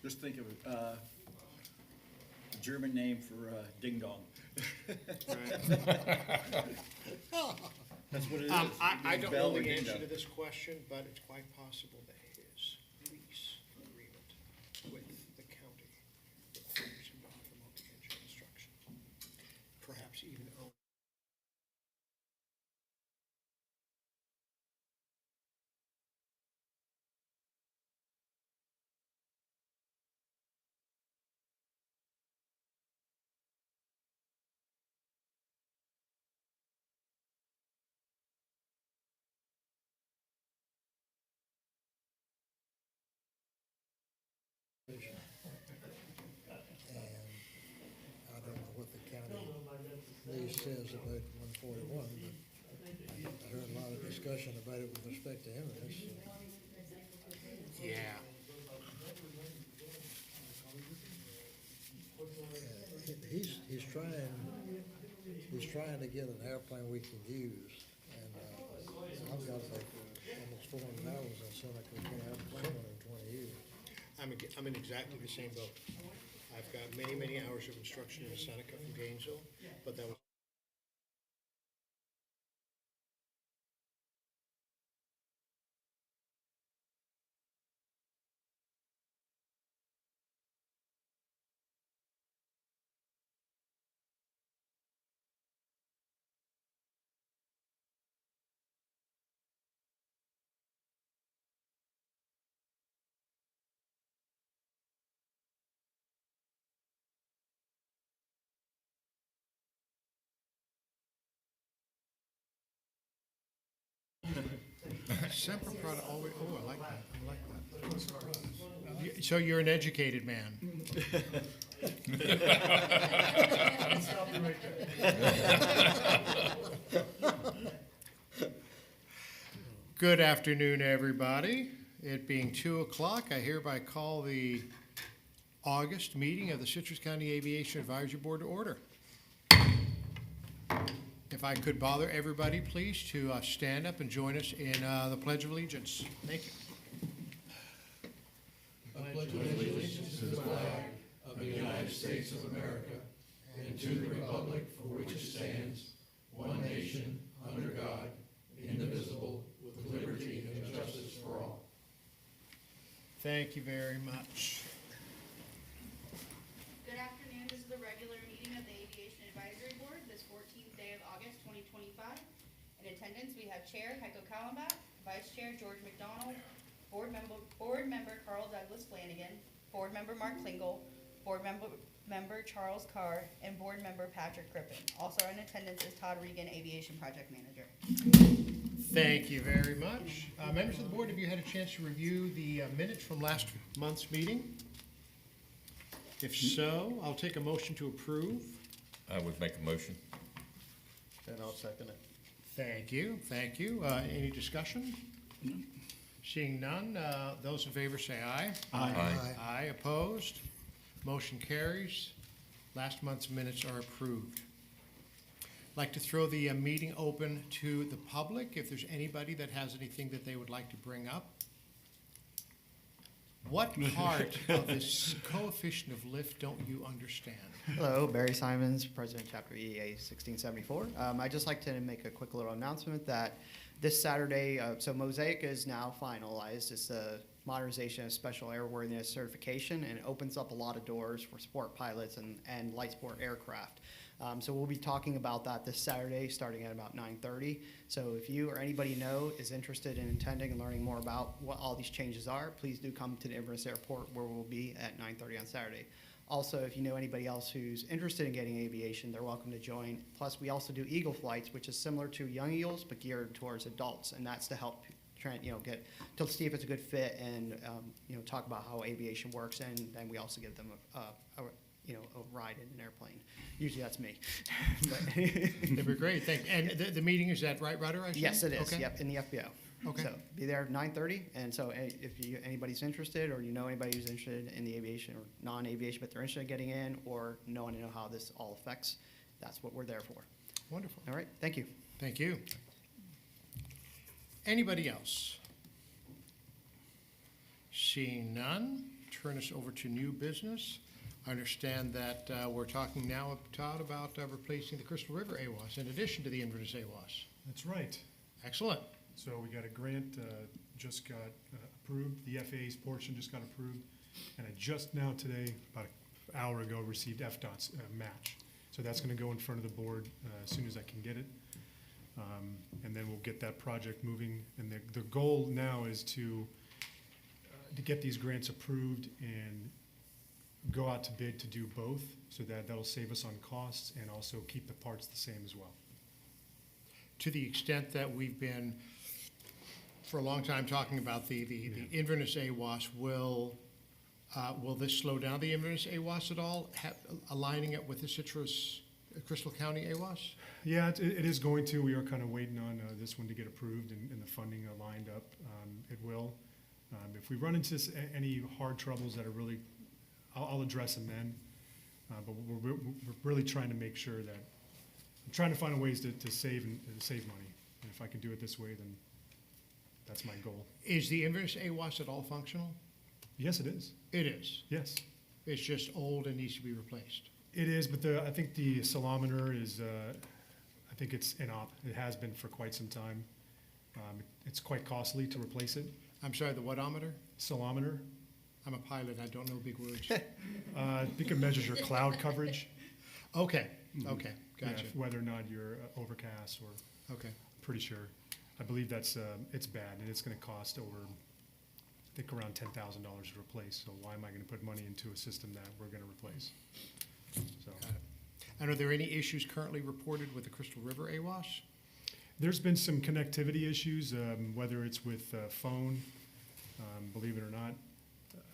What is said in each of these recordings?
Just think of a German name for ding dong. That's what it is. I don't Bell know or the ding answer dong. to this question, but it's quite possible that his lease agreement with the county requires him to offer multi-engine instruction. Perhaps even own. And I don't know what the county lease says about 141, but I heard a lot of discussion about it with respect to eminence. Yeah. He's trying to get an airplane we can use, and I've got like almost 400 hours on Seneca, we can't have a plane in 20 years. I'm in exactly the same boat. I've got many, many hours of instruction in Seneca from Gainesville, but that was. Semper Prada always, oh, I like that, So you're an educated man. Good afternoon, everybody. It being 2 o'clock, I hereby call the August meeting of the Citrus County Aviation Advisory Board to order. If I could bother everybody, please, to stand up and join us in the Pledge of Allegiance. Thank you. I pledge allegiance to the flag of the United States of America and to the republic for which it stands, one nation, under God, indivisible, with liberty and justice for all. Thank you very much. Good afternoon. This is the regular meeting of the Aviation Advisory Board, this 14th day of August 2025. In attendance, we have Chair Heiko Kallenbach, Vice Chair George McDonald, Board Member Carl Douglas Flanagan, Board Member Mark Klingel, Board Member Charles Carr, and Board Member Patrick Crippen. Also in attendance is Todd Regan, Aviation Project Manager. Thank you very much. Members of the board, have you had a chance to review the minutes from last month's meeting? If so, I'll take a motion to approve. I would make a motion. And I'll second it. Thank you, thank you. Any discussion? Seeing none, those in favor say aye. Aye. Aye, opposed? Motion carries. Last month's minutes are approved. I'd like to throw the meeting open to the public. If there's anybody that has anything that they would like to bring up. What part of this coefficient of lift don't you understand? Hello, Barry Simons, President, Chapter EA 1674. I'd just like to make a quick little announcement that this Saturday, so Mosaic is now finalized. It's a modernization of special airworthiness certification, and it opens up a lot of doors for sport pilots and light sport aircraft. So we'll be talking about that this Saturday, starting at about 9:30. So if you or anybody you know is interested in attending and learning more about what all these changes are, please do come to the Inverness Airport, where we'll be at 9:30 on Saturday. Also, if you know anybody else who's interested in getting aviation, they're welcome to join. Plus, we also do Eagle flights, which is similar to Young Eagles, but geared towards adults, and that's to help get to see if it's a good fit and talk about how aviation works, and then we also give them a ride in an airplane. Usually that's me. That'd be great, thank you. And the meeting is at Wright Rudder, I assume? Yes, it is. Okay. Yep, in the FBO. Okay. So be there at 9:30, and so if anybody's interested, or you know anybody who's interested in the aviation or non-aviation, but they're interested in getting in, or want to know how this all affects, that's what we're there for. Wonderful. All right, thank you. Thank you. Anybody else? Seeing none, turn us over to new business. I understand that we're talking now, Todd, about replacing the Crystal River AWAS in addition to the Inverness AWAS. That's right. Excellent. So we got a grant, just got approved. The FAA's portion just got approved. And I just now today, about an hour ago, received FDOT's match. So that's gonna go in front of the board as soon as I can get it. And then we'll get that project moving. And the goal now is to get these grants approved and go out to bid to do both, so that'll save us on costs and also keep the parts the same as well. To the extent that we've been, for a long time, talking about the Inverness AWAS, will this slow down the Inverness AWAS at all, aligning it with the Crystal County AWAS? Yeah, it is going to. We are kind of waiting on this one to get approved and the funding lined up. It will. If we run into any hard troubles that are really, I'll address them then. But we're really trying to make sure that, I'm trying to find ways to save money. And if I can do it this way, then that's my goal. Is the Inverness AWAS at all functional? Yes, it is. It is. Yes, It's just old and needs to be replaced. it is. But I think the salamometer is, I think it's in-op. It has been for quite some time. It's quite costly to replace it. I'm sorry, the whatometer? Salamometer, I'm a pilot, I don't know big words. I think it measures your cloud coverage. Okay, okay, Yeah, gotcha. whether or not you're overcast or, Okay, pretty sure. I believe that's, it's bad, and it's gonna cost over, I think around $10,000 to replace. So why am I gonna put money into a system that we're gonna replace? So, got it. And are there any issues currently reported with the Crystal River AWAS? there's been some connectivity issues, whether it's with, phone, believe it or not.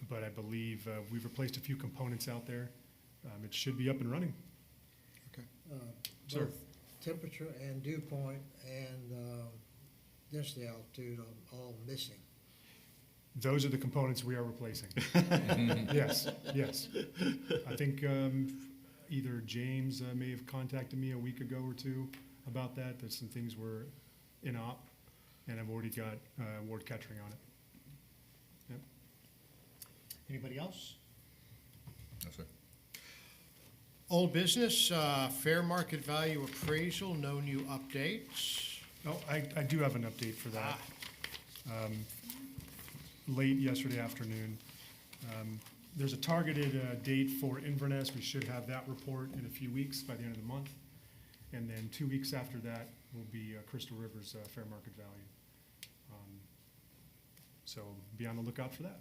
But I believe, we've replaced a few components out there. It should be up and running. Sir. Both temperature and dew point and density altitude are all missing. Those are the components we are replacing. Yes, yes. I think either James may have contacted me a week ago or two about that. There's some things were in op, and I've already got Ward Kettering on it. Yep. Anybody else? No, sir. Old business, fair market value appraisal, no new updates. Oh, I do have an update for that. Late yesterday afternoon. There's a targeted date for Inverness. We should have that report in a few weeks, by the end of the month. And then 2 weeks after that will be Crystal River's fair market value. So be on the lookout for that.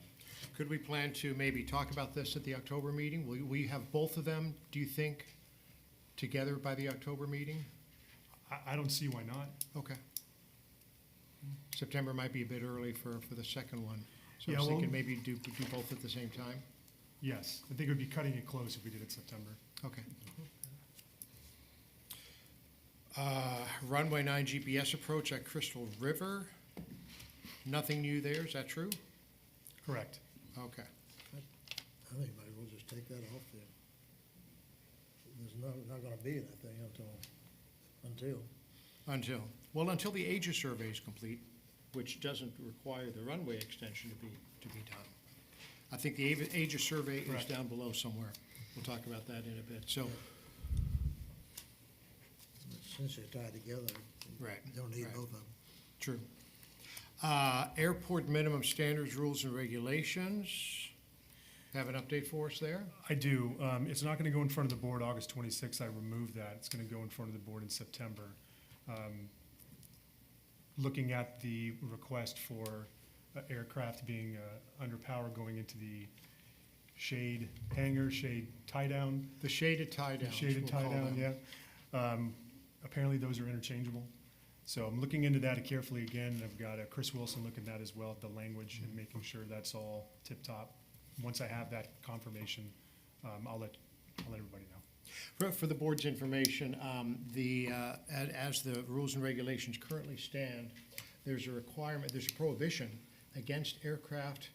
Could we plan to maybe talk about this at the October meeting? Will we have both of them, do you think, together by the October meeting? I don't see why not. Okay. September might be a bit early for the second one. So I Yeah, was thinking well- maybe do both at the same time? Yes, I think it would be cutting it close if we did it September. Okay. Runway 9 GPS approach at Crystal River. Nothing new there, is that true? Correct. Okay. I think might as well just take that off there. There's not gonna be that thing Until the Aegis survey is complete, which doesn't require the runway extension to be done. I think the Aegis survey is Correct. down below somewhere. We'll talk about that in a bit. So, Since they're tied together, right. you don't need right. both of them. True. Airport minimum standards, rules, and regulations. Have an update for us there? I do. It's not gonna go in front of the board August 26th. I removed that. It's gonna go in front of the board in September. Looking at the request for aircraft being under power going into the shade hangar, shade tie-down. The shaded tie The downs. shaded we'll call tie-down, them. yeah. Apparently those are interchangeable. So I'm looking into that carefully again, and I've got Chris Wilson looking at that as well, the language, and making sure that's all tip-top. Once I have that confirmation, I'll let everybody know. For the board's information, as the rules and regulations currently stand, there's a requirement, there's a prohibition against aircraft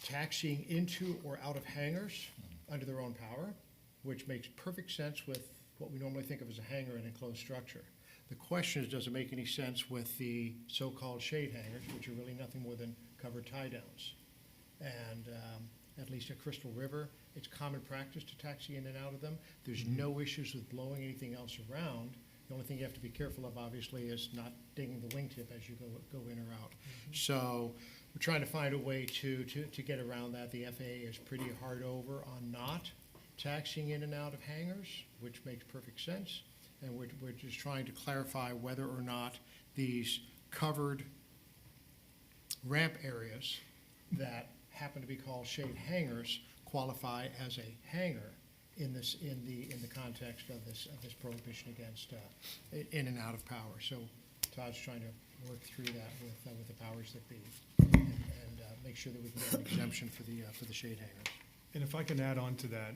taxiing into or out of hangars under their own power, which makes perfect sense with what we normally think of as a hangar and enclosed structure. The question is, does it make any sense with the so-called shade hangars, which are really nothing more than covered tie downs? and at least at Crystal River, it's common practice to taxi in and out of them. There's no issues with blowing anything else around. The only thing you have to be careful of, obviously, is not dinging the wingtip as you go in or out. So we're trying to find a way to get around that. The FAA is pretty hard over on not taxiing in and out of hangars, which makes perfect sense. And we're just trying to clarify whether or not these covered ramp areas that happen to be called shade hangars qualify as a hangar in the context of this prohibition against in and out of power. So Todd's trying to work through that with the powers that be and make sure that we can get an exemption for the shade hangars. And if I can add on to that,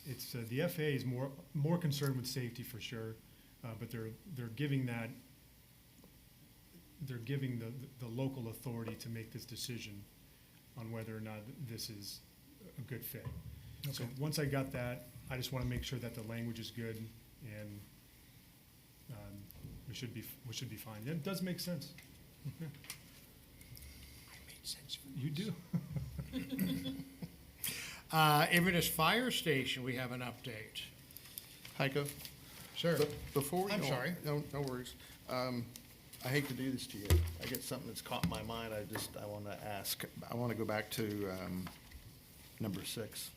it's, the FAA is more concerned with safety for sure, but they're giving the local authority to make this decision on whether or not this is a good fit. So Okay. once I got that, I just want to make sure that the language is good, and we should be fine. And it does make sense. Yeah. I made sense. You do. Inverness Fire Station, we have an update. Heiko, Sir, before we I'm go on- sorry. No worries. I hate to do this to you. I get something that's caught my mind. I want to ask. I want to go back to number 6,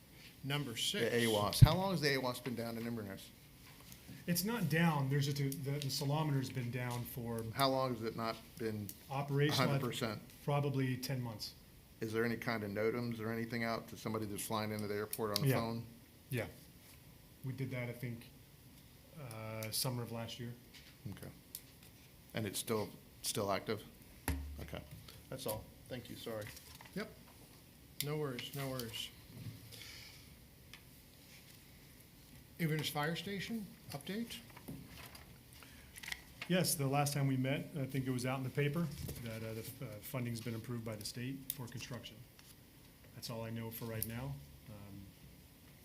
number the 6. AWAS. How long has the AWAS been down in Inverness? It's not down. There's just the salometer's been down for How long has it not been operational, 100%? probably 10 months. Is there any kind of NOTAMs or anything out to somebody that's flying into the airport on the Yeah. phone? Yeah. We did that, I think, summer of last year. Okay. And it's still active? Okay. That's all. Thank you, sorry. Yep. No worries, no worries. Inverness Fire Station, update? Yes, the last time we met, I think it was out in the paper that the funding's been approved by the state for construction. That's all I know for right now.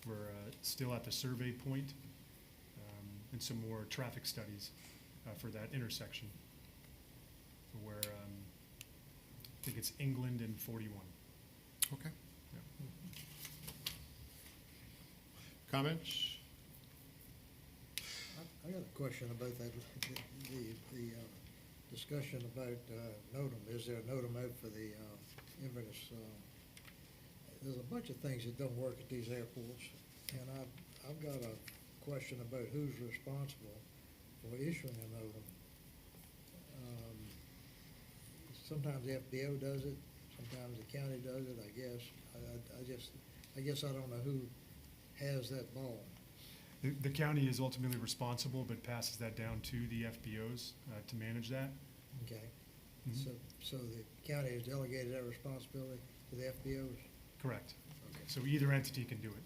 We're still at the survey point, and some more traffic studies for that intersection where I think it's England and 41. Okay. Yeah. Comments? I got a question about that, the discussion about NOTAM. Is there a NOTAM out for the Inverness? There's a bunch of things that don't work at these airports, and I've got a question about who's responsible for issuing a NOTAM. Sometimes the FBO does it, sometimes the county does it, I guess. I guess I don't know who has that ball. The county is ultimately responsible, but passes that down to the FBOs to manage that. Okay, Mhm. so the county has delegated that responsibility to the FBOs? Correct. Okay. So either entity can do it.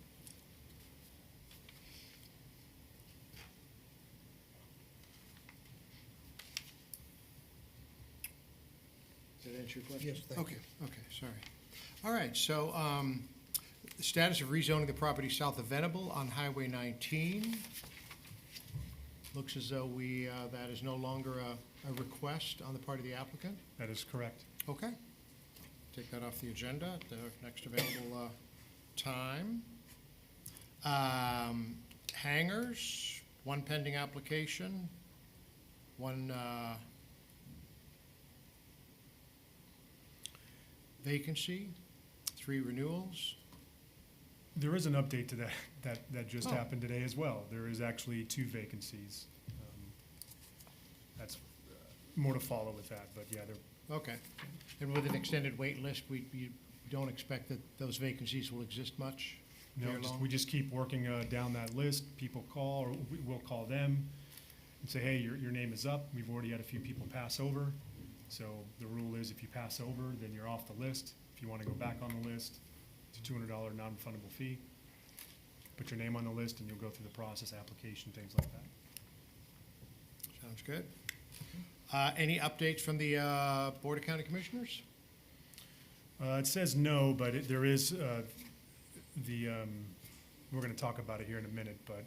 Did that answer your question? Yes, thank you. Okay, sorry. All right, so the status of rezoning the property south of Venable on Highway 19. Looks as though that is no longer a request on the part of the applicant. That is correct. Okay. Take that off the agenda at the next available time. Hangars, one pending application, one vacancy, 3 renewals. There is an update to that just Oh. happened today as well. There is actually 2 vacancies. That's more to follow with that, but yeah, Okay. And with an extended wait list, we don't expect that those vacancies will exist much? very long? we just keep working down that list. People call, or we'll call them and say, hey, your name is up. We've already had a few people pass over. So the rule is if you pass over, then you're off the list. If you want to go back on the list, it's a $200 non-refundable fee. Put your name on the list and you'll go through the process, application, things like that. Sounds good. Any updates from the Board of County Commissioners? It says no, but there is we're going to talk about it here in a minute, but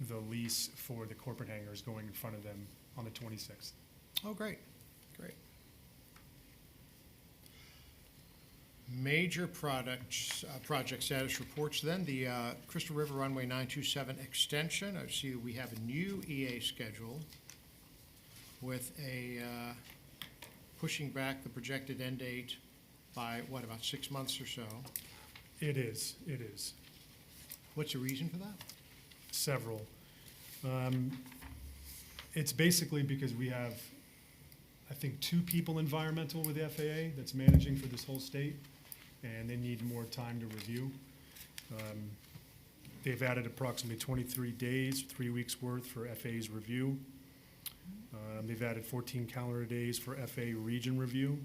the lease for the corporate hangar is going in front of them on the 26th. Oh, great, great. major project status reports then. The Crystal River Runway 927 extension. I see we have a new EA schedule with a pushing back the projected end date by, what, about 6 months or so? It is. What's the reason for that? Several. It's basically because we have, I think, 2 people environmental with the FAA that's managing for this whole state, and they need more time to review. They've added approximately 23 days, 3 weeks' worth for FAA's review. They've added 14 calendar days for FAA region review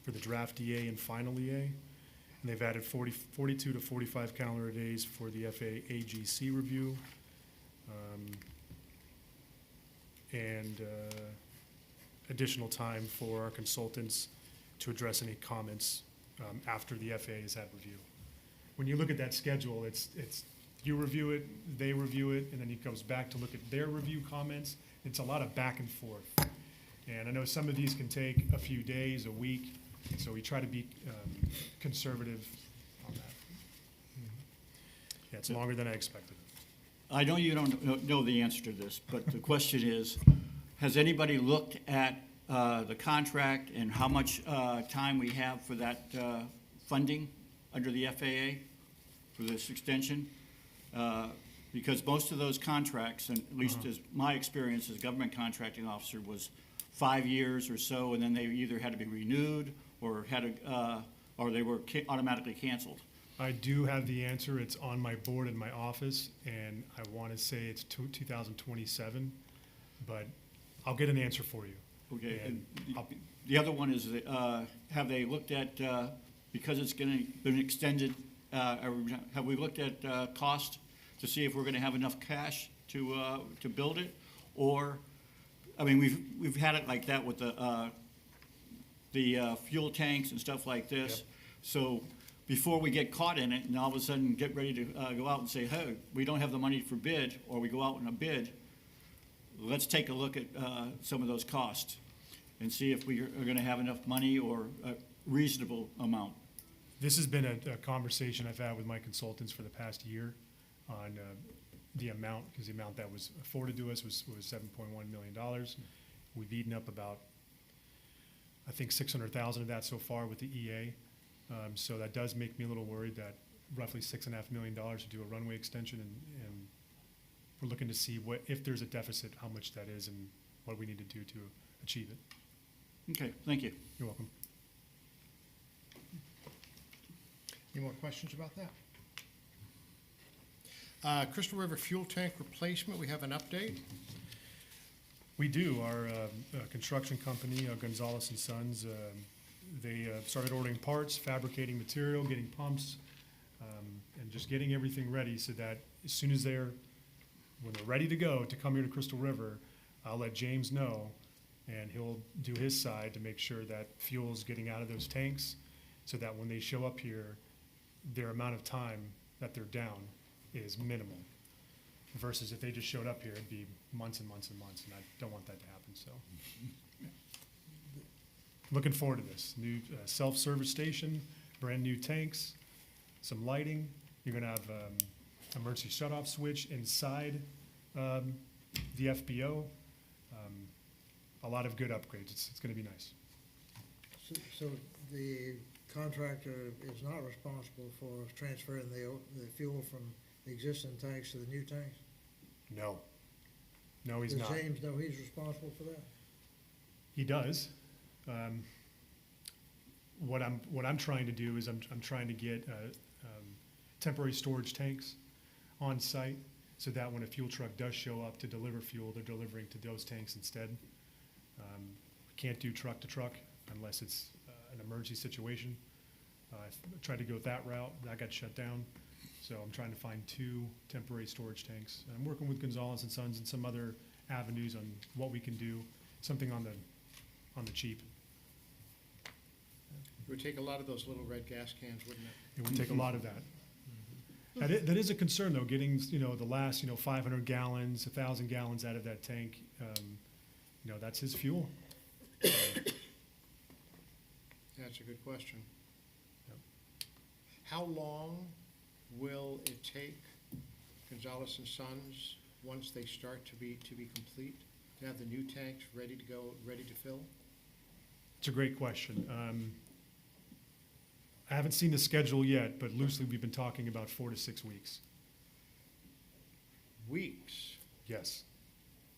for the draft EA and final EA. And they've added 42 to 45 calendar days for the FAA AGC review. And additional time for our consultants to address any comments after the FAA has had review. When you look at that schedule, it's you review it, they review it, and then it goes back to look at their review comments. It's a lot of back and forth. And I know some of these can take a few days, a week, so we try to be conservative on that. Yeah, it's longer than I expected. I know you don't know the answer to this, but the question is, has anybody looked at the contract and how much time we have for that funding under the FAA for this extension? Because most of those contracts, and at least as my experience as government contracting officer, was 5 years or so, and then they either had to be renewed or or they were automatically canceled. I do have the answer. It's on my board in my office, and I want to say it's 2027, but I'll get an answer for you. Okay. And The other one is, have they looked at, because it's been extended, have we looked at cost to see if we're going to have enough cash to build it? Or, I mean, we've had it like that with the fuel tanks and stuff like this. Yep. So before we get caught in it and all of a sudden get ready to go out and say, hey, we don't have the money for bid, or we go out in a bid, let's take a look at some of those costs and see if we are going to have enough money or a reasonable amount. this has been a conversation I've had with my consultants for the past year on the amount, because the amount that was afforded to us was $7.1 million. We've eaten up about, I think, 600,000 of that so far with the EA. So that does make me a little worried that roughly $6.5 million to do a runway extension, and we're looking to see what, if there's a deficit, how much that is and what we need to do to achieve it. Okay, thank you. You're welcome. Any more questions about that? Crystal River fuel tank replacement, we have an update. We do. Our construction company, Gonzalez and Sons, they started ordering parts, fabricating material, getting pumps, and just getting everything ready so that as soon as when they're ready to go to come here to Crystal River, I'll let James know, and he'll do his side to make sure that fuel's getting out of those tanks so that when they show up here, their amount of time that they're down is minimal. Versus if they just showed up here, it'd be months and months and months, and I don't want that to happen, so. Looking forward to this. New self-service station, brand new tanks, some lighting. You're gonna have emergency shut-off switch inside the FBO. A lot of good upgrades. It's gonna be nice. So the contractor is not responsible for transferring the fuel from the existing tanks to the new tanks? No. No, he's not. Does James know he's responsible for that? He does. What I'm trying to do is I'm trying to get temporary storage tanks on site so that when a fuel truck does show up to deliver fuel, they're delivering to those tanks instead. We can't do truck to truck unless it's an emergency situation. I tried to go that route, that got shut down. So I'm trying to find 2 temporary storage tanks. I'm working with Gonzalez and Sons and some other avenues on what we can do, something on the cheap. It would take a lot of those little red gas cans, wouldn't it? It would take a lot of that. That is a concern, though, getting, the last, 500 gallons, 1,000 gallons out of that tank. That's his fuel. That's a good question. How long will it take Gonzalez and Sons, once they start to be complete, to have the new tanks ready to go, ready to fill? It's a great question. I haven't seen the schedule yet, but loosely, we've been talking about 4 to 6 weeks. Weeks Yes,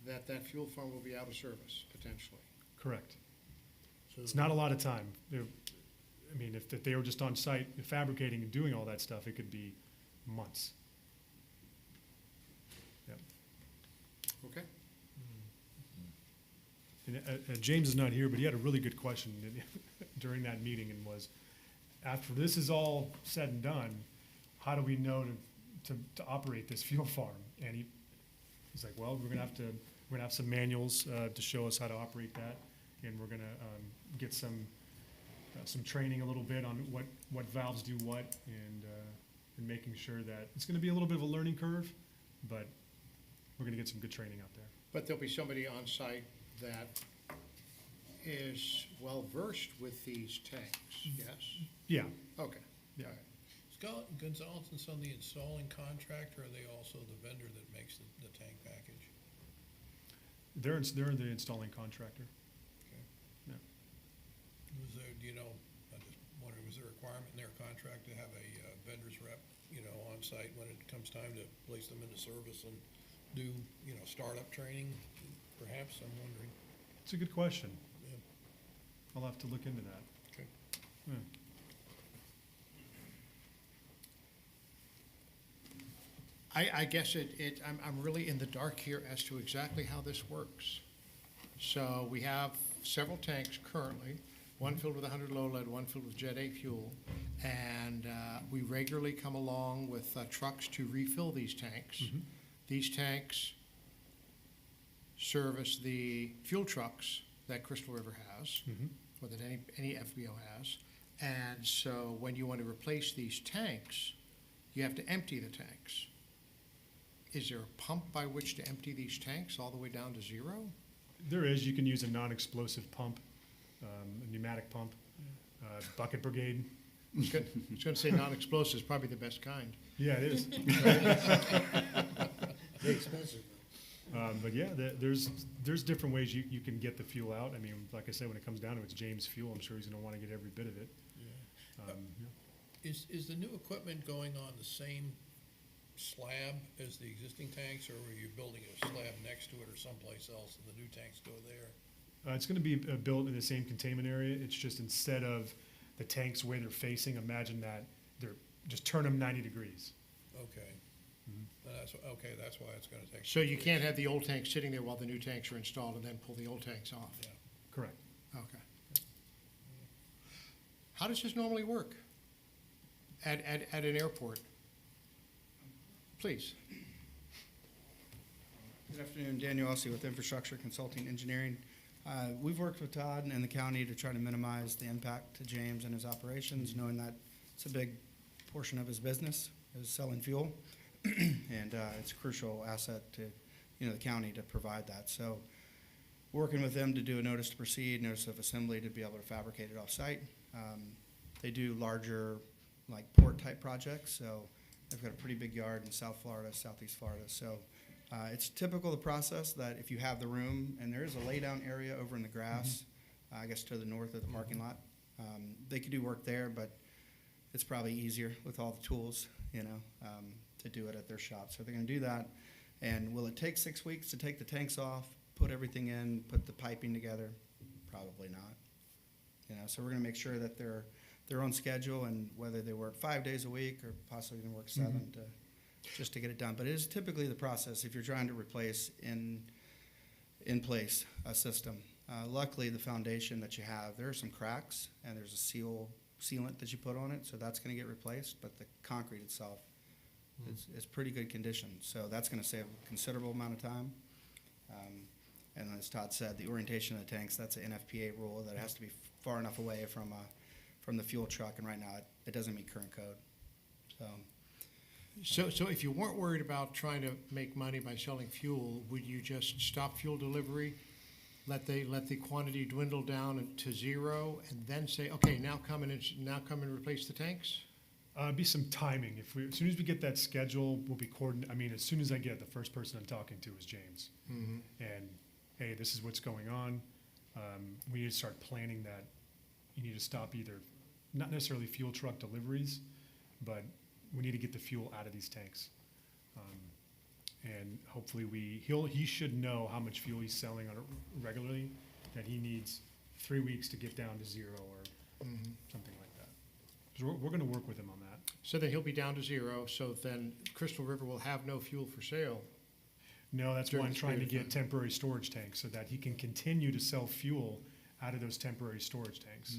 that fuel farm will be out of service, potentially. correct. So It's not a lot of time. I mean, if they were just on site fabricating and doing all that stuff, it could be months. Yep. Okay? And James is not here, but he had a really good question during that meeting, and was, after this is all said and done, how do we know to operate this fuel farm? And he's like, well, we're gonna have some manuals to show us how to operate that, and we're gonna get some training a little bit on what valves do what, and making sure that it's gonna be a little bit of a learning curve, but we're gonna get some good training out there. But there'll be somebody on site that is well-versed with these tanks, yes? Yeah, Okay. yeah. All right. Gonzalez and Son, the installing contractor, or are they also the vendor that makes the tank package? They're the installing contractor. Okay. Yeah. Was there, do you know, I just wondering, was there a requirement in their contract to have a vendor's rep, on site when it comes time to place them into service and do, startup training? Perhaps, I'm wondering. It's a good question. Yeah. I'll have to look into that. Okay. Yeah. I guess I'm really in the dark here as to exactly how this works. So we have several tanks currently, one filled with 100 low lead, one filled with Jet A fuel. And we regularly come along with trucks to refill these tanks. Mhm. These tanks service the fuel trucks that Crystal River has, Mhm. or that any FBO has. And so when you want to replace these tanks, you have to empty the tanks. Is there a pump by which to empty these tanks all the way down to zero? There is, you can use a non-explosive pump, a pneumatic pump, bucket brigade. I was going to say non-explosive is probably the best kind. Yeah, it is. Very expensive. But yeah, there's different ways you can get the fuel out. I mean, like I said, when it comes down to it, it's James' fuel. I'm sure he's gonna wanna get every bit of it. Yeah. Yeah. Is the new equipment going on the same slab as the existing tanks, or are you building a slab next to it or someplace else and the new tanks go there? It's gonna be built in the same containment area. It's just instead of the tanks where they're facing, imagine that just turn them 90 degrees. Okay. Mhm. That's why it's gonna take. So you can't have the old tanks sitting there while the new tanks are installed and then pull the old tanks off? Yeah. Correct. Okay. How does this normally work at an airport? Please. Good afternoon, Daniel Elsie with Infrastructure Consulting Engineering. We've worked with Todd and the county to try to minimize the impact to James and his operations, knowing that it's a big portion of his business, is selling fuel. And it's a crucial asset to, the county to provide that. So working with them to do a notice to proceed, notice of assembly to be able to fabricate it off-site. They do larger, like port-type projects, so they've got a pretty big yard in South Florida, Southeast Florida. So it's typical of the process that if you have the room, and there is a lay-down area over in the grass, I guess to the north of the parking lot, they could do work there, but it's probably easier with all the tools, to do it at their shop. So they're gonna do that. And will it take 6 weeks to take the tanks off, put everything in, put the piping together? Probably not. So we're gonna make sure that they're on schedule, and whether they work 5 days a week or possibly even work 7 just to get it done. But it is typically the process if you're trying to replace in place a system. Luckily, the foundation that you have, there are some cracks, and there's a sealant that you put on it, so that's gonna get replaced, but the concrete itself is pretty good condition. So that's gonna save a considerable amount of time. And as Todd said, the orientation of the tanks, that's an NFPA rule that it has to be far enough away from the fuel truck, and right now it doesn't meet current code. So if you weren't worried about trying to make money by selling fuel, would you just stop fuel delivery, let the quantity dwindle down to zero, and then say, okay, now come and replace the tanks? Be some timing. As soon as we get that schedule, we'll be coordinating. I mean, as soon as I get it, the first person I'm talking to is James. And, hey, this is what's going on. We need to start planning that. You need to stop either, not necessarily fuel truck deliveries, but we need to get the fuel out of these tanks. And hopefully he should know how much fuel he's selling on it regularly, that he needs 3 weeks to get down to zero or something like that. So we're gonna work with him on that. So then he'll be down to zero, so then Crystal River will have no fuel for sale. No, that's why During I'm this trying to period of get time. temporary storage tanks so that he can continue to sell fuel out of those temporary storage tanks.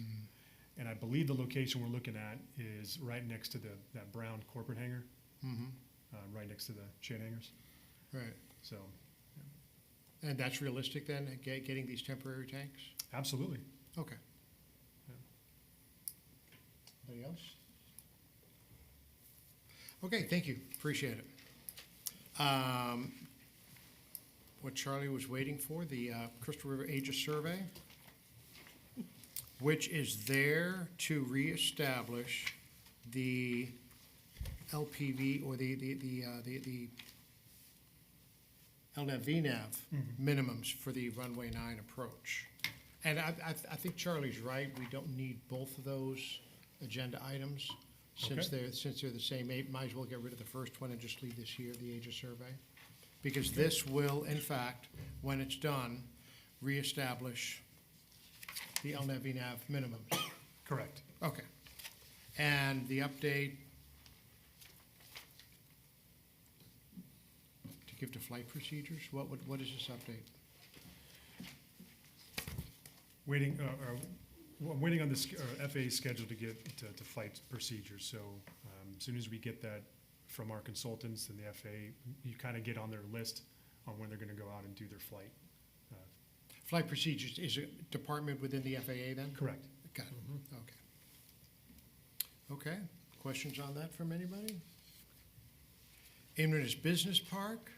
And I believe the location we're looking at is right next to that brown corporate hangar, right next to the shed hangars. Right. So, And that's realistic then, getting these temporary tanks? absolutely. Okay. Yeah. Anybody else? Okay, thank you, appreciate it. What Charlie was waiting for, the Crystal River Aegis Survey, which is there to reestablish the LPV or the LNAV, VNAV minimums for the runway 9 approach. And I think Charlie's right, we don't need both of those agenda items. Since Okay. they're the same, might as well get rid of the first one and just leave this here, the Aegis survey. Because this will, in fact, when it's done, reestablish the LNAV, VNAV minimums. Correct. Okay. And the update to give to flight procedures, what is this update? Waiting, I'm waiting on the FAA schedule to get to flight procedures. So as soon as we get that from our consultants and the FAA, you kind of get on their list on when they're going to go out and do their flight. Flight procedures is a department within the FAA then? Correct. Got it, okay. Okay, questions on that from anybody? Inverness Business Park,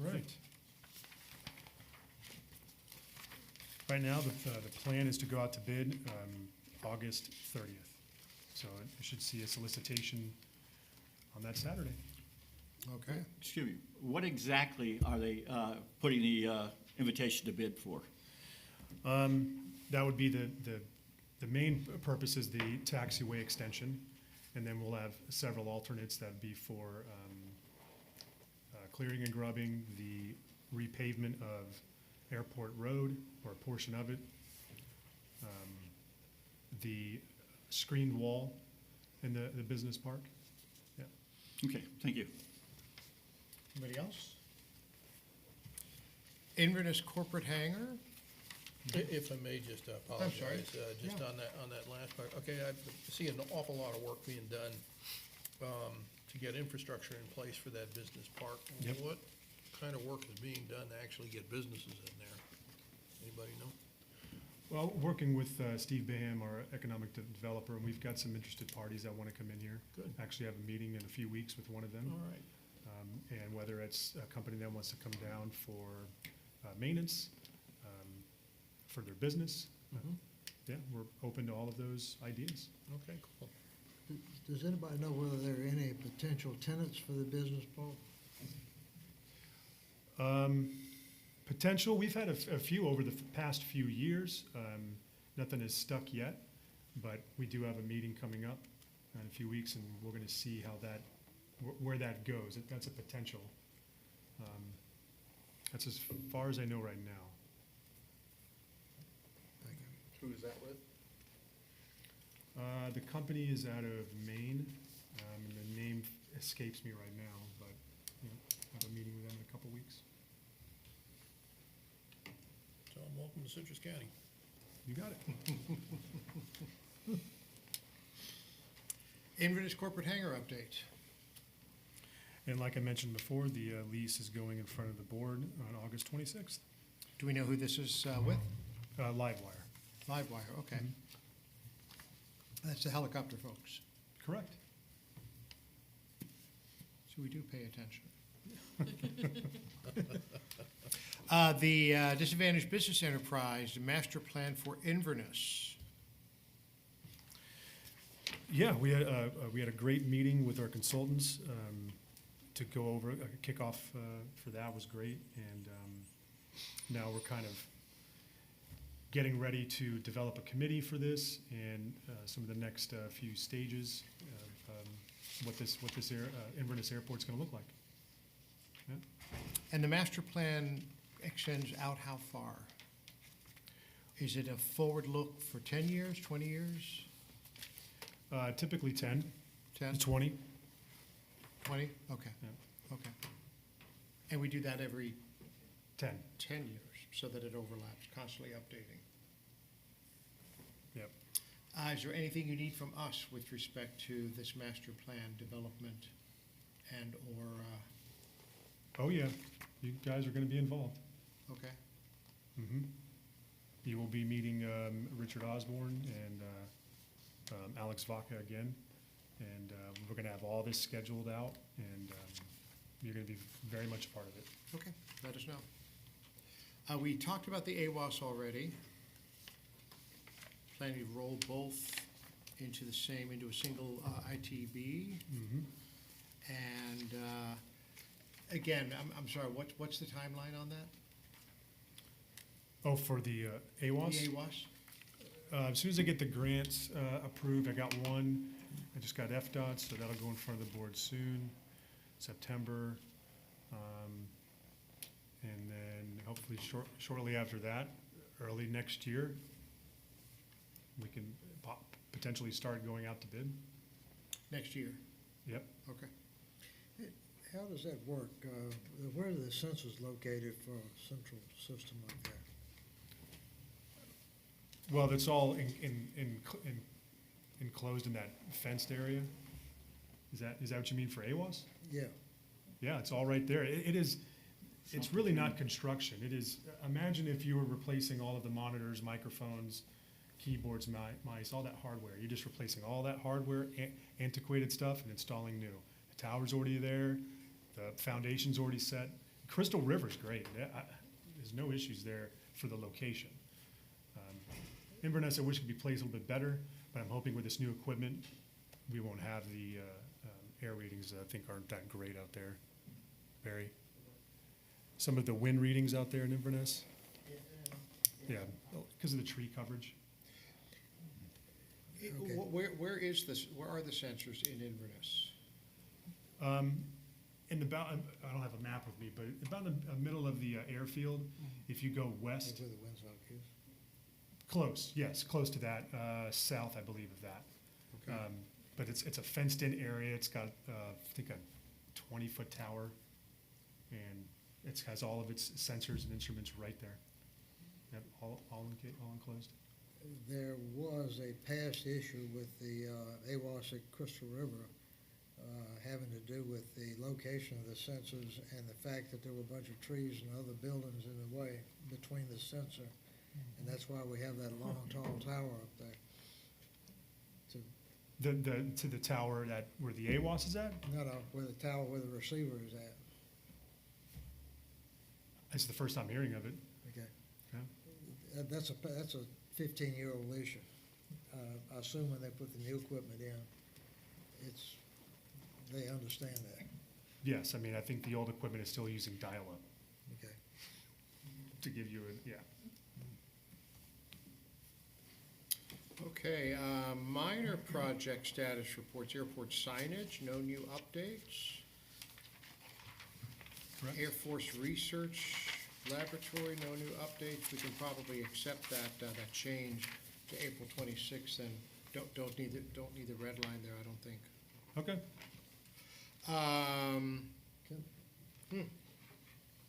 Right. Right now, the plan is to go out to bid August 30th. So you should see a solicitation on that Saturday. okay. Excuse me, what exactly are they putting the invitation to bid for? That would be the main purpose is the taxiway extension, and then we'll have several alternates that'd be for clearing and grubbing, the repavement of Airport Road, or a portion of it, the screened wall in the business park. Yeah. Okay, thank you. Anybody else? Inverness Corporate Hangar, If I may just apologize, sorry. just Yeah. on that last part. Okay, I see an awful lot of work being done to get infrastructure in place for that business park. Yep. What kind of work is being done to actually get businesses in there? Anybody know? Well, working with Steve Baham, our economic developer, and we've got some interested parties that want to come in here. Good. Actually have a meeting in a few weeks with one of them. All right. And whether it's a company that wants to come down for maintenance, for their business, yeah, we're open to all of those ideas. Okay, cool. Does anybody know whether there are any potential tenants for the business park? Potential, we've had a few over the past few years. Nothing is stuck yet, but we do have a meeting coming up in a few weeks, and we're going to see how where that goes. That's a potential. That's as far as I know right now. Thank you. Who is that with? The company is out of Maine, and the name escapes me right now, but you know, I have a meeting with them in a couple weeks. So welcome to Citrus County. You got it. Inverness Corporate Hangar update. And like I mentioned before, the lease is going in front of the board on August 26th. Do we know who this is with? Livewire. Livewire, okay. That's the helicopter folks, Correct. so we do pay attention. The Disadvantaged Business Enterprise, the master plan for Inverness. Yeah, we had a great meeting with our consultants to go over, kickoff for that was great. And now we're kind of getting ready to develop a committee for this and some of the next few stages of what this Inverness Airport's gonna look like. Yeah. And the master plan extends out how far? Is it a forward look for 10 years, 20 years, Typically 10 10, to 20. 20? Okay, Yeah. okay. And we do that every 10. 10 years, so that it overlaps, constantly updating. Yep. Is there anything you need from us with respect to this master plan development and/or, Oh, yeah, you guys are gonna be involved. okay? Mhm. You will be meeting Richard Osborne and Alex Vaca again. And we're gonna have all this scheduled out, and you're gonna be very much a part of it. Okay, let us know. We talked about the AWAS already. Planning to roll both into a single ITB. Mhm. And again, I'm sorry, what's the timeline on that? Oh, for the AWAS? The AWAS? As soon as I get the grants approved, I got one. I just got FDOT, so that'll go in front of the board soon, September. And then hopefully shortly after that, early next year, we can potentially start going out to bid. Next year, Yep. okay. How does that work? Where are the sensors located for a central system like that? Well, that's all enclosed in that fenced area. Is that what you mean for AWAS? Yeah, Yeah, it's all right there. It's really not construction. It is, imagine if you were replacing all of the monitors, microphones, keyboards, mice, all that hardware. You're just replacing all that hardware, antiquated stuff, and installing new. The tower's already there, the foundation's already set. Crystal River's great. There's no issues there for the location. Inverness, I wish could be placed a little bit better, but I'm hoping with this new equipment, we won't have the air readings that I think aren't that great out there. Barry? Some of the wind readings out there in Inverness? Yeah, because of the tree coverage. Okay. Where are the sensors in Inverness? In about, I don't have a map with me, but about in the middle of the airfield, if you go west, into the Winslow Keys? close, yes, close to that, south, I believe of that. Okay. But it's a fenced-in area. It's got, I think, a 20-foot tower, and it has all of its sensors and instruments right there. Yep, all enclosed. There was a past issue with the AWAS at Crystal River having to do with the location of the sensors and the fact that there were a bunch of trees and other buildings in the way between the sensor. And that's why we have that long, tall tower up there. To the tower where the AWAS is at? No, where the tower, where the receiver is at. It's the first time hearing of it. Okay. Yeah. That's a 15-year-old issue. I assume when they put the new equipment in, they understand that. Yes, I mean, I think the old equipment is still using dial-up Okay. to give you yeah. Okay, minor project status reports, airport signage, no new updates. Correct. Air Force Research Laboratory, no new updates. We can probably accept that change to April 26th, and don't need the red line there, I don't think. Okay.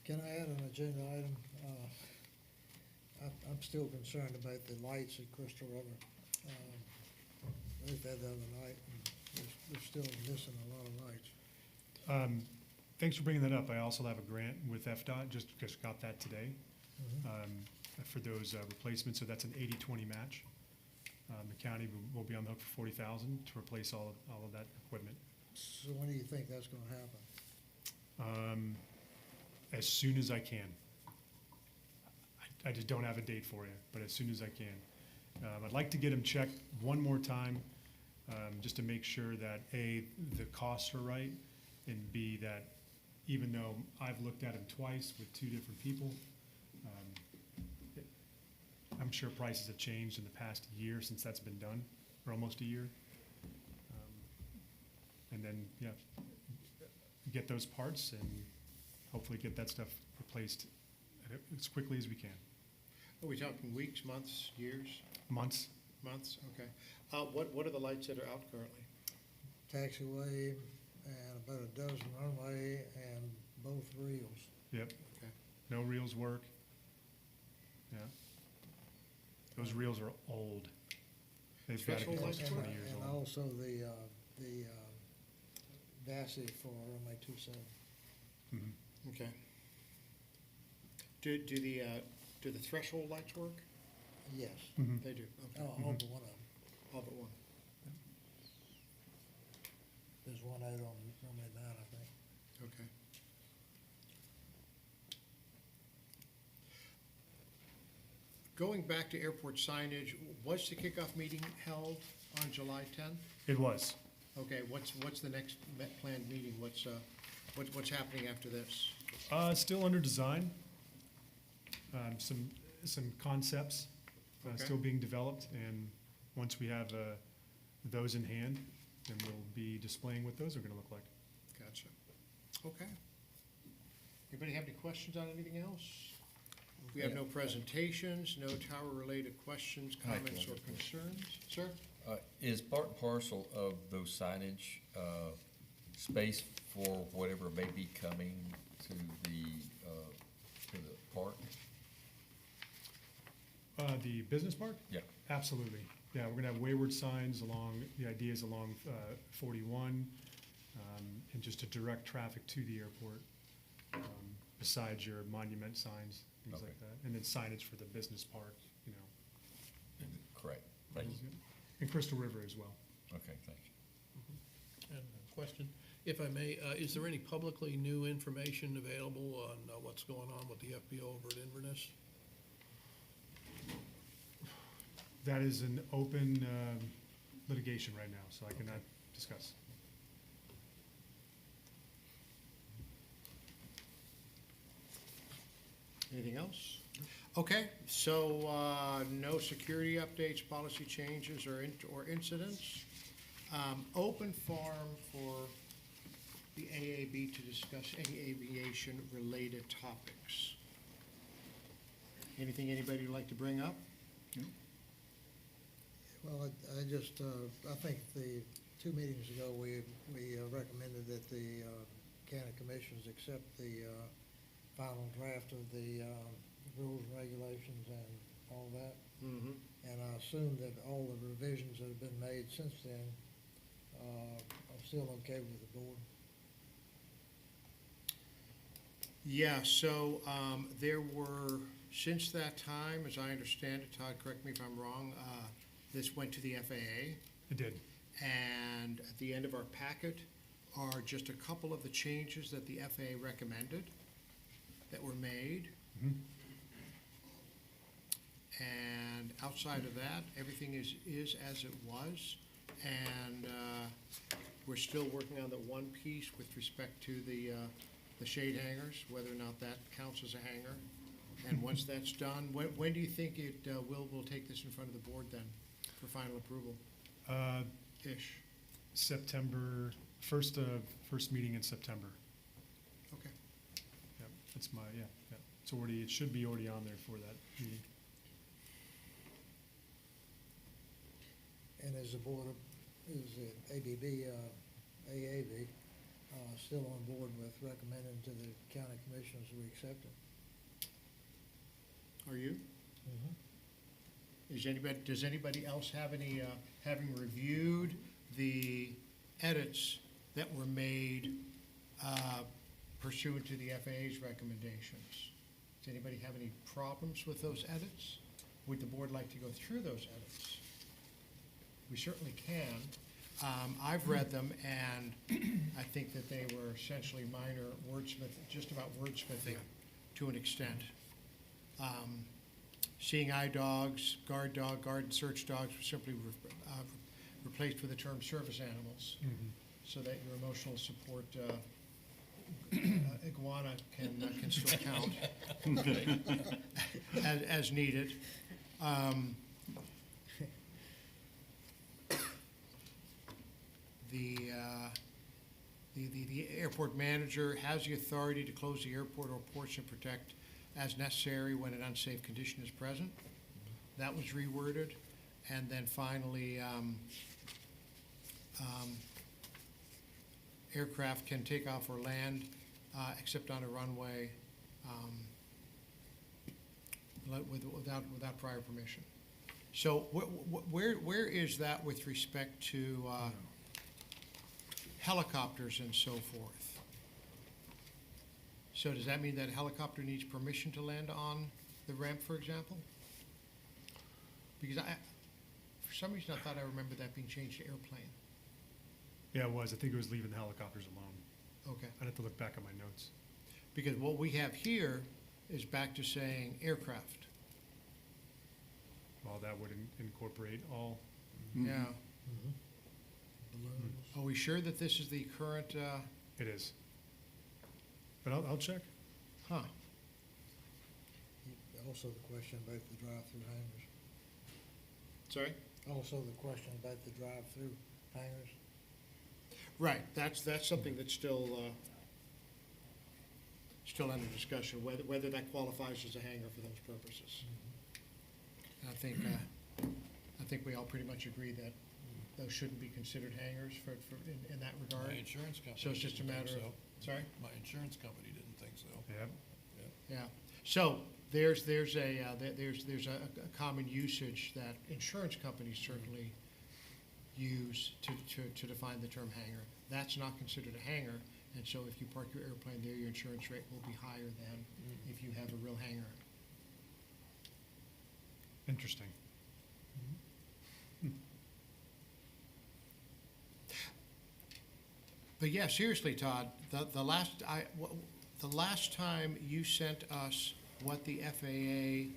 Can I add an agenda item? I'm still concerned about the lights at Crystal River. I looked at that the other night, and we're still missing a lot of lights. Thanks for bringing that up. I also have a grant with FDOT, just got that today, for those replacements, so that's an 80-20 match. The county will be on the hook for $40,000 to replace all of that equipment. So when do you think that's gonna happen? As soon as I can. I just don't have a date for you, but as soon as I can. I'd like to get them checked one more time just to make sure that, A, the costs are right, and B, that even though I've looked at them twice with two different people, I'm sure prices have changed in the past year since that's been done, or almost a year. And then, yeah, get those parts and hopefully get that stuff replaced as quickly as we can. Are we talking weeks, months, years? Months. Months, okay. What are the lights that are out currently? Taxiway and about a dozen runway and both reels. Yep. Okay. No reels work. Yeah. Those reels are old. They've got to be Threshold close to lights 20 work? years And old. also the VASI for runway 27. Mhm. Okay. Do the threshold lights work? Yes, Mhm. They do, okay. all but one of them. All but one. There's one out on runway 9, I think. Okay. Going back to airport signage, was the kickoff meeting held on July 10th? It was. Okay, what's the next planned meeting? What's happening after this? Still under design. Some concepts Okay. still being developed, and once we have those in hand, then we'll be displaying what those are going to look like. Gotcha. Okay. Anybody have any questions on anything else? We have no presentations, no tower-related questions, I comments, can or have a concerns. Sir? Is part and parcel of those signage, space for whatever may be coming to the park? The business park? Yeah. Absolutely. Yeah, we're gonna have wayward signs along, the idea is along 41, and just to direct traffic to the airport, besides your monument signs, things Okay. like that. And then signage for the business park, you know. Correct. Thank you. And Crystal River as well. Okay, thank you. And a question, if I may, is there any publicly new information available on what's going on with the FBO over at Inverness? That is an open litigation right now, so I cannot discuss. Anything else? Okay, so, no security updates, policy changes, or incidents. Open forum for the AAB to discuss any aviation-related topics. Anything anybody would like to bring up? Well, I just, I think the 2 meetings ago, we recommended that the county commissions accept the final draft of the rules and regulations and all that. Mm-hmm. And I assume that all the revisions that have been made since then are still okay with the board. Yeah, so there were, since that time, as I understand it, Todd, correct me if I'm wrong, this went to the FAA. It did. And at the end of our packet are just a couple of the changes that the FAA recommended that were made. Mhm. And outside of that, everything is as it was. And we're still working on the one piece with respect to the shade hangers, whether or not that counts as a hanger. And once that's done, when do you think we'll take this in front of the board then for final approval? Ish. September, first meeting in September. Okay. Yep, that's my, yeah. It's already, it should be already on there for that meeting. And is the board, is the ABB, AAB, still on board with recommending to the county commissioners we accept it? Are you? Does anybody else have any, having reviewed the edits that were made pursuant to the FAA's recommendations? Does anybody have any problems with those edits? Would the board like to go through those edits? We certainly can. I've read them, and I think that they were essentially minor just about wordsmithing to an extent. Seeing eye dogs, guard and search dogs were simply replaced with the term service animals, so that your emotional support iguana can still count as needed. The airport manager has the authority to close the airport or ports and protect as necessary when an unsafe condition is present. That was reworded. And then finally, aircraft can take off or land except on a runway without prior permission. So where is that with respect to helicopters and so forth? So does that mean that a helicopter needs permission to land on the ramp, for example? Because for some reason, I thought I remember that being changed to airplane. Yeah, it was. I think it was leaving the helicopters alone. Okay. I'd have to look back at my notes. Because what we have here is back to saying aircraft. Well, that would incorporate all. Yeah. Balloons. Are we sure that this is the current, It is. But I'll check. huh? Also the question about the drive-through hangars. Sorry? Also the question about the drive-through hangars. Right, that's something that's still under discussion, whether that qualifies as a hangar for those purposes. And I think we all pretty much agree that those shouldn't be considered hangars in that regard. My insurance company. So it's just a didn't think matter of, sorry? My insurance company didn't think so. Yep. Yeah, so there's a common usage that insurance companies certainly use to define the term hangar. That's not considered a hangar, and so if you park your airplane there, your insurance rate will be higher than if you have a real hangar. Interesting. But yeah, seriously, Todd, the last time you sent us what the FAA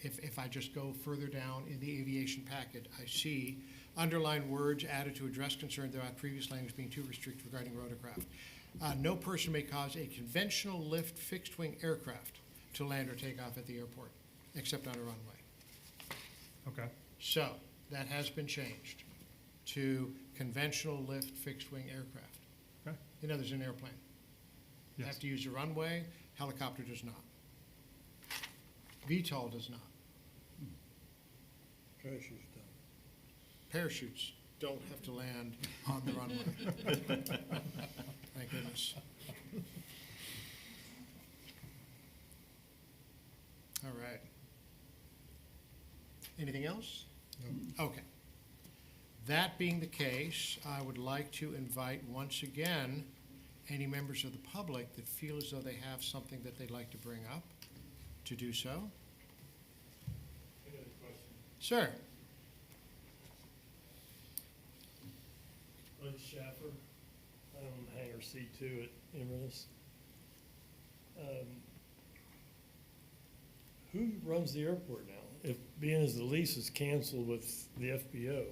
if I just go further down in the aviation packet, I see underlined words added to address concern throughout previous language being too restrictive regarding rotorcraft. No person may cause a conventional lift fixed-wing aircraft to land or take off at the airport, except on a runway. Okay. So, that has been changed to conventional lift fixed-wing aircraft. Okay. In other words, an airplane. You Yes. have to use a runway, helicopter does not. VTOL does not. Parachutes don't. Parachutes don't have to land on the runway. Thank goodness. All right. Anything else? No. Okay. That being the case, I would like to invite once again any members of the public that feel as though they have something that they'd like to bring up to do so. I got a question. Sir? Bud Schaffer, I own hangar C2 at Inverness. Who runs the airport now? If, being as the lease is canceled with the FBO,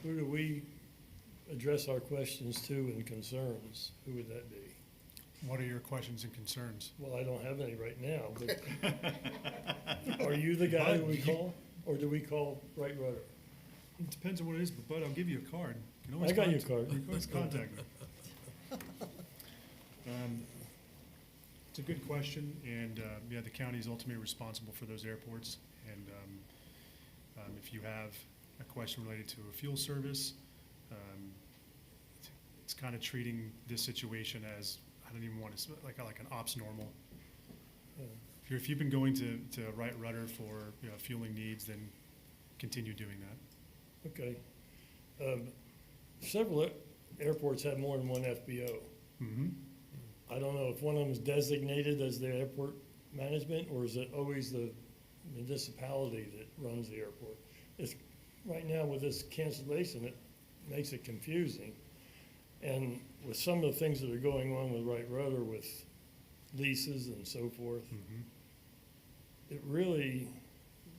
who do we address our questions to and concerns? Who would that be? What are your questions and concerns? Well, I don't have any right now, but are you the guy who we call, or do we call Right Rudder? It depends on what it is, but Bud, I'll give you a card. You can always I got your contact- card. You can always contact me. It's a good question, and, yeah, the county is ultimately responsible for those airports. And if you have a question related to a fuel service, it's kind of treating this situation as, I don't even want to, like an ops normal. If you've been going to Right Rudder for, fueling needs, then continue doing that. Okay. Several airports have more than one FBO. Mm-hmm. I don't know if one of them is designated as the airport management, or is it always the municipality that runs the airport? It's, right now with this cancellation, it makes it confusing. And with some of the things that are going on with Right Rudder with leases and so forth. Mhm. It really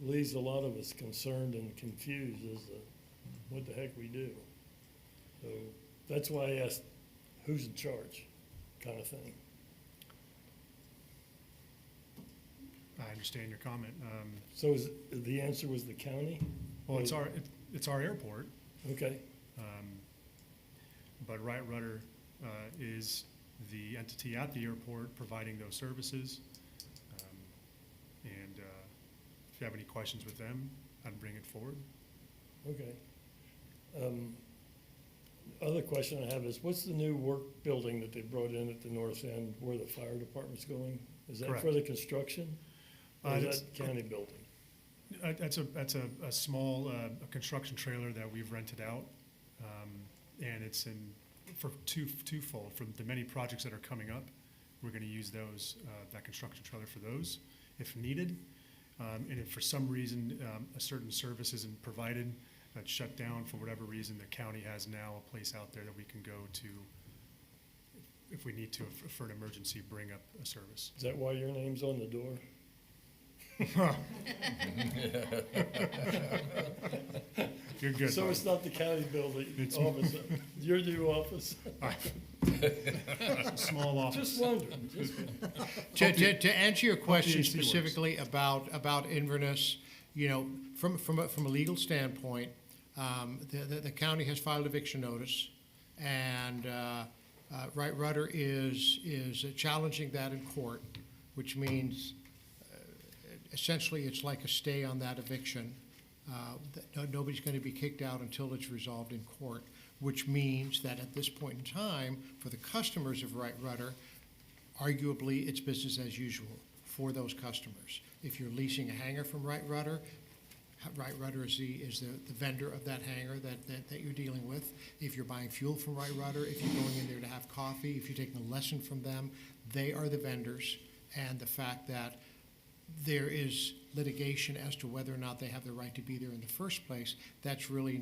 leaves a lot of us concerned and confused as to what the heck we do. So that's why I asked, who's in charge, kind of thing. I understand your comment. So the answer was the county? Well, it's our airport, Okay, but Wright Rudder is the entity at the airport providing those services. And if you have any questions with them, I'd bring it forward. okay. Other question I have is, what's the new work building that they brought in at the north end where the fire department's going? Is that for Correct. the construction? Or is That's- that county building? That's a small construction trailer that we've rented out. And it's for twofold. For the many projects that are coming up, we're going to use that construction trailer for those if needed. And if for some reason a certain service isn't provided, that's shut down for whatever reason, the county has now a place out there that we can go to if we need to, for an emergency, bring up a service. Is that why your name's on the door? You're good. So Bob. it's not the county building It's- office, your new office? Small office. Just wondering, To answer your question AC works. specifically about Inverness, you know, from a legal standpoint, the county has filed eviction notice, and Wright Rudder is challenging that in court, which means essentially it's like a stay on that eviction. Nobody's going to be kicked out until it's resolved in court, which means that at this point in time, for the customers of Wright Rudder, arguably it's business as usual for those customers. If you're leasing a hangar from Wright Rudder is the vendor of that hangar that you're dealing with. If you're buying fuel from Wright Rudder, if you're going in there to have coffee, if you're taking a lesson from them, they are the vendors. And the fact that there is litigation as to whether or not they have the right to be there in the first place, that's really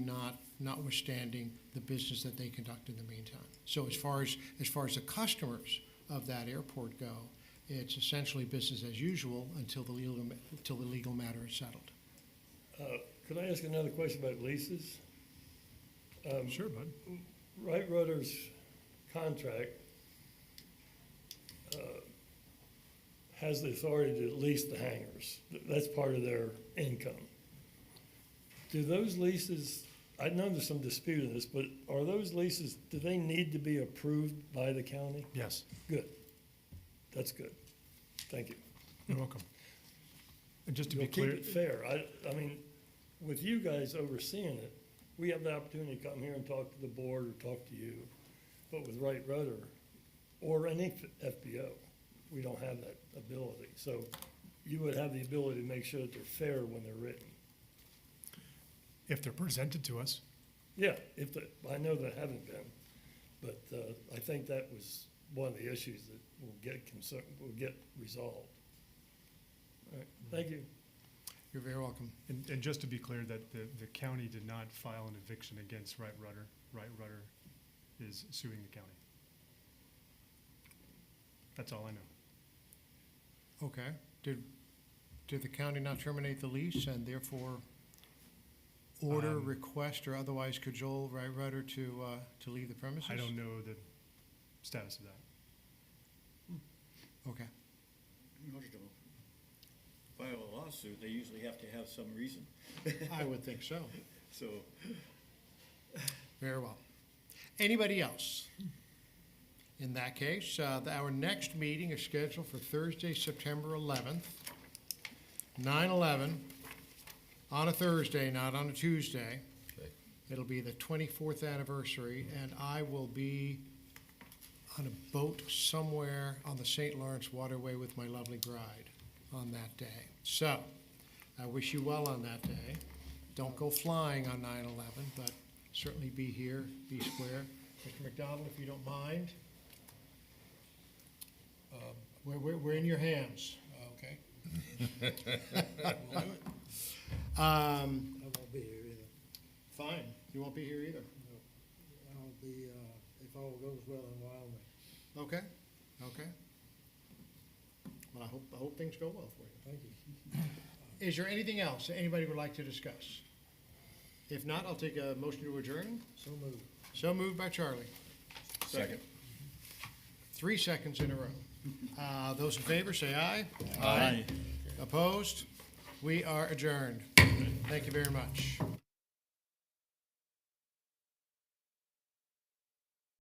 notwithstanding the business that they conduct in the meantime. So as far as the customers of that airport go, it's essentially business as usual until the legal matter is settled. could I ask another question about leases? Sure, bud. Wright Rudder's contract has the authority to lease the hangars. That's part of their income. Do those leases, I know there's some dispute in this, but are those leases, do they need to be approved by the county? Yes, Good. That's good. Thank you. you're welcome. And just to be You'll keep clear, it fair. I mean, with you guys overseeing it, we have the opportunity to come here and talk to the board or talk to you. But with Wright Rudder or any FBO, we don't have that ability. So you would have the ability to make sure that they're fair when they're written. if they're presented to us, Yeah, I know they haven't been, but I think that was one of the issues that will get resolved. All right, thank you. You're very welcome. and just to be clear, that the county did not file an eviction against Wright Rudder. Wright Rudder is suing the county. That's all I know. Okay. Did the county not terminate the lease and therefore order, request, or otherwise cajole Wright Rudder to leave the premises? I don't know the status of that. Okay. In order to file a lawsuit, they usually have to have some reason, I would think so. so. Very well. Anybody else? In that case, our next meeting is scheduled for Thursday, September 11th, 9/11, on a Thursday, not on a Tuesday. It'll be the 24th anniversary, and I will be on a boat somewhere on the St. Lawrence Waterway with my lovely bride on that day. So, I wish you well on that day. Don't go flying on 9/11, but certainly be here, be square. Mr. McDonald, if you don't mind. We're in your hands. Okay. I won't be here either. Fine, you won't be here either. I'll be, if all goes well in Wyoming. Okay, okay. Well, I hope things go well for you. Thank you. Is there anything else that anybody would like to discuss? If not, I'll take a motion to adjourn. So moved. So moved by Charlie. Second. 3 seconds in a row. Those in favor, say aye. Aye. Opposed? We are adjourned. Thank you very much.